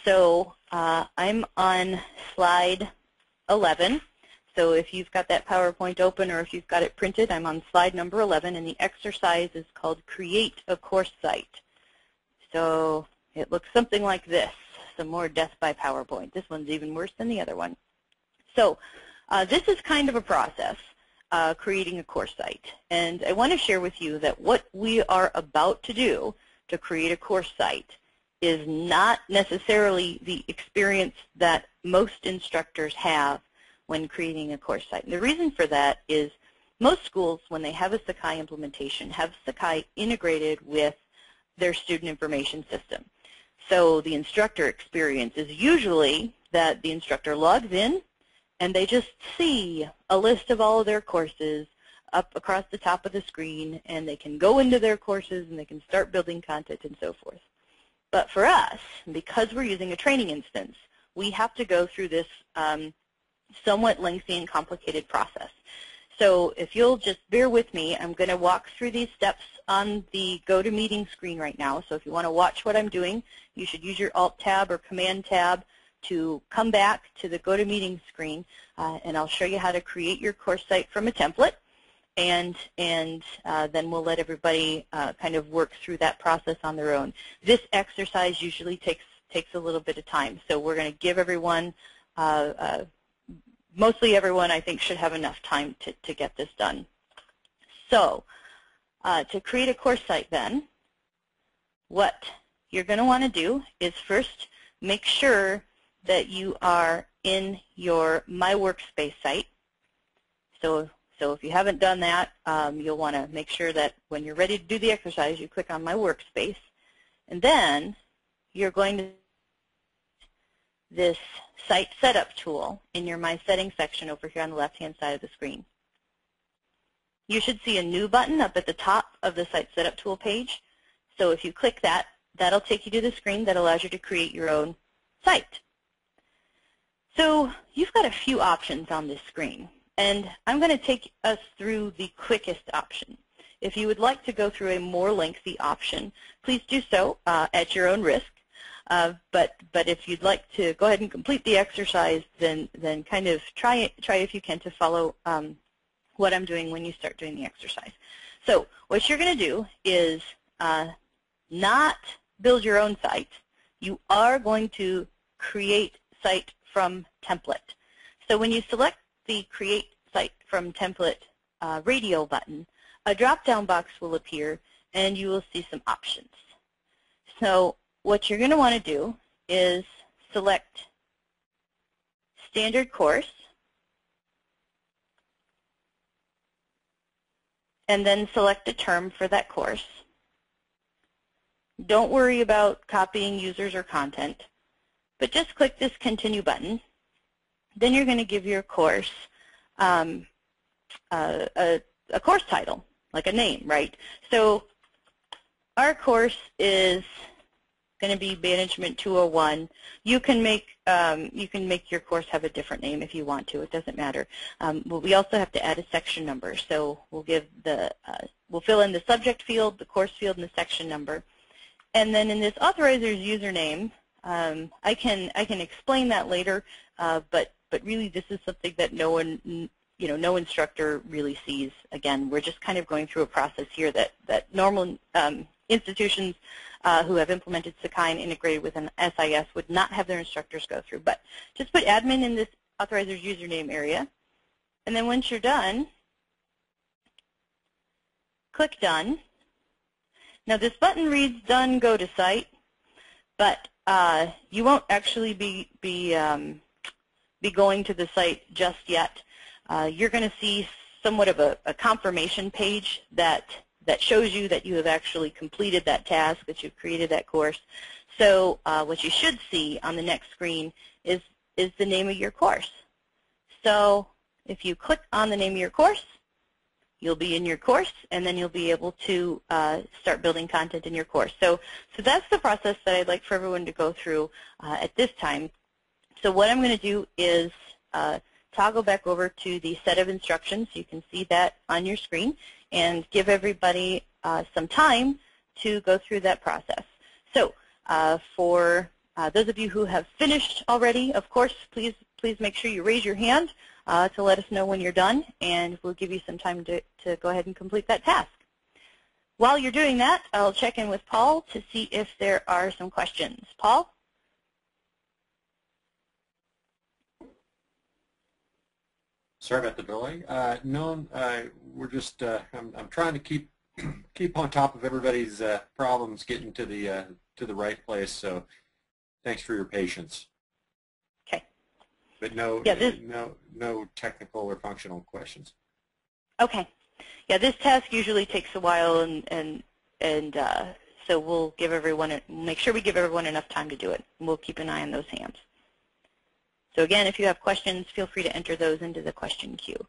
So I'm on slide 11. So if you've got that PowerPoint open or if you've got it printed, I'm on slide number 11, and the exercise is called Create a Course Site. So it looks something like this, some more death by PowerPoint. This one's even worse than the other one. So this is kind of a process, creating a course site. And I want to share with you that what we are about to do to create a course site is not necessarily the experience that most instructors have when creating a course site. And the reason for that is most schools, when they have a Sakai implementation, have Sakai integrated with their student information system. So the instructor experience is usually that the instructor logs in and they just see a list of all of their courses up across the top of the screen, and they can go into their courses and they can start building content and so forth. But for us, because we're using a training instance, we have to go through this somewhat lengthy and complicated process. So if you'll just bear with me, I'm going to walk through these steps on the GoToMeeting screen right now. So if you want to watch what I'm doing, you should use your Alt-Tab or Command-Tab to come back to the GoToMeeting screen, and I'll show you how to create your course site from a template, and then we'll let everybody kind of work through that process on their own. This exercise usually takes a little bit of time, so we're going to give everyone mostly everyone, I think, should have enough time to get this done. So to create a course site then, what you're going to want to do is first make sure that you are in your My Workspace site. So if you haven't done that, you'll want to make sure that when you're ready to do the exercise, you click on My Workspace. And then you're going to this Site Setup tool in your My Settings section over here on the left-hand side of the screen. You should see a New button up at the top of the Site Setup tool page. So if you click that, that'll take you to the screen that allows you to create your own site. So you've got a few options on this screen, and I'm going to take us through the quickest option. If you would like to go through a more lengthy option, please do so at your own risk. But if you'd like to go ahead and complete the exercise, then kind of try if you can to follow what I'm doing when you start doing the exercise. So what you're going to do is not build your own site. You are going to create site from template. So when you select the Create Site from Template radio button, a drop-down box will appear, and you will see some options. So what you're going to want to do is select Standard Course, and then select a term for that course. Don't worry about copying users or content, but just click this Continue button. Then you're going to give your course a course title, like a name, right? So our course is going to be Management 201. You can make your course have a different name if you want to. It doesn't matter. But we also have to add a section number. So we'll fill in the subject field, the course field, and the section number. And then in this authoriser's username, I can explain that later. But really, this is something that no instructor really sees. Again, we're just kind of going through a process here that normal institutions who have implemented Sakai and integrated with an SIS would not have their instructors go through. But just put admin in this authoriser's username area. And then once you're done, click Done. Now this button reads Done, Go to Site, but you won't actually be going to the site just yet. You're going to see somewhat of a confirmation page that shows you that you have actually completed that task, that you've created that course. So what you should see on the next screen is the name of your course. So if you click on the name of your course, you'll be in your course, and then you'll be able to start building content in your course. So that's the process that I'd like for everyone to go through at this time. So what I'm going to do is toggle back over to the set of instructions. You can see that on your screen, and give everybody some time to go through that process. So for Those of you who have finished already, of course, please make sure you raise your hand to let us know when you're done, and we'll give you some time to go ahead and complete that task. While you're doing that, I'll check in with Paul to see if there are some questions. Paul? Sorry about the delay. No, we're just, I'm trying to keep on top of everybody's problems getting to the right place, so thanks for your patience. Okay. But no, yeah, no technical or functional questions. Okay. Yeah, this task usually takes a while, and so we'll give everyone, make sure we give everyone enough time to do it. And we'll keep an eye on those hands. So again, if you have questions, feel free to enter those into the question queue.